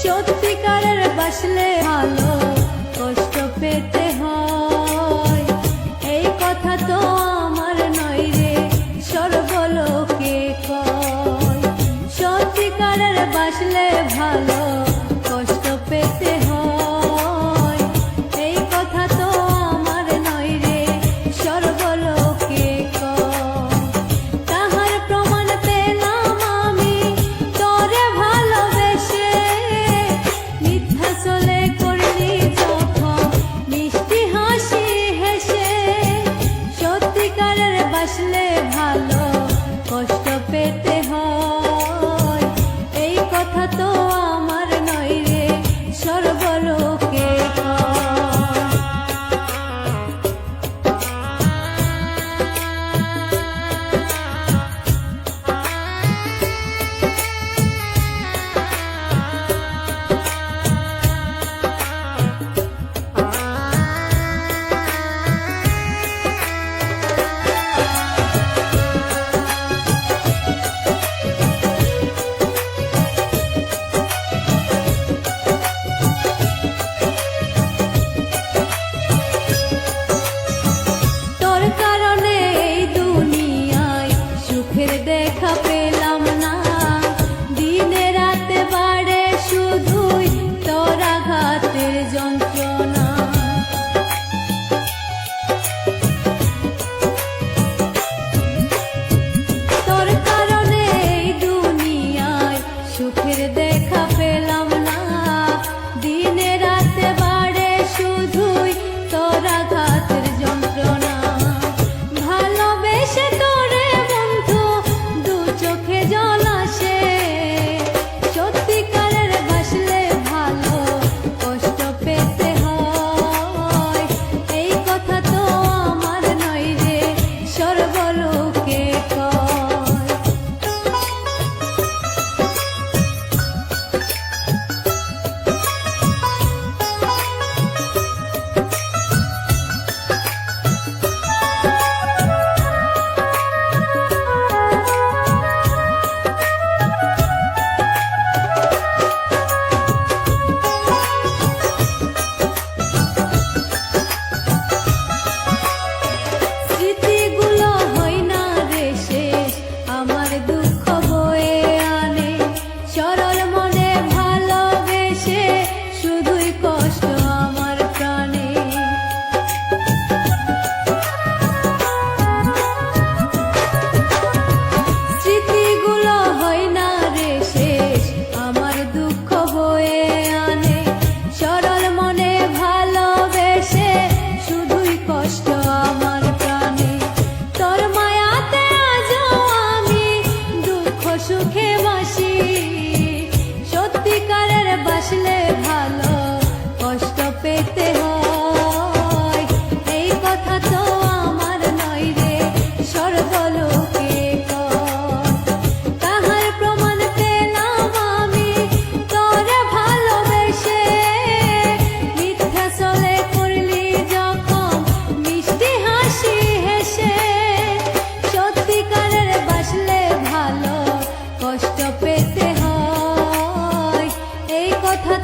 সত্যিকারের বাসলে ভালো কষ্ট পেতে হয়, এই কথা তো আমার নয় রে সর্বলোকে কয়। সত্যিকারের বাসলে ভালো কষ্ট পেতে হয়, এই কথা তো আমার নয় রে সর্বলোকে কয়। তাহার প্রমাণ পেলাম আমি তোরে ভালোবেসে, মিথ্যা চলে করলি যখন মিষ্টি হাসি হেসে। সত্যিকারের বাসলে ভালো কষ্ট পেতে হয়, এই কথা তো আমার নয় রে সর্বলোকে কয়। তোর কারণে এই দুনিয়ায় সুখের দেখা পেলাম না, দিনে রাতে বাড়ে শুধুই তোর আঘাতের যন্ত্রণা। তোর কারণে এই দুনিয়ায় সুখের দেখা পেলাম না, দিনে রাতে বাড়ে শুধুই তোর আঘাতের যন্ত্রণা। ভালোবেসে তোরে বন্ধু দু চোখে জল আসে, সত্যিকারের বাসলে ভালো কষ্ট পেতে হয়, এই কথা তো আমার নয় রে সর্বলোকে কয়। স্মৃতিগুলো হয় না রে শেষ, আমার দুঃখ বয়ে আনে, সরল মনে ভালোবেসে শুধুই কষ্ট আমার প্রাণে। স্মৃতিগুলো হয় না রে শেষ, আমার দুঃখ বয়ে আনে, সরল মনে ভালোবেসে শুধুই কষ্ট আমার প্রাণে। তোর মায়াতে আজও আমি দুঃখ সুখে বাসি, সত্যিকারের বাসলে ভালো কষ্ট পেতে হয়, এই কথা তো আমার নয় রে সর্বলোকে কয়। তাহার প্রমাণ পেলাম আমি তোরে ভালোবেসে, মিথ্যা চলে করলি যখন মিষ্টি হাসি হেসে। সত্যিকারের বাসলে ভালো কষ্ট পেতে হয়, এই কথা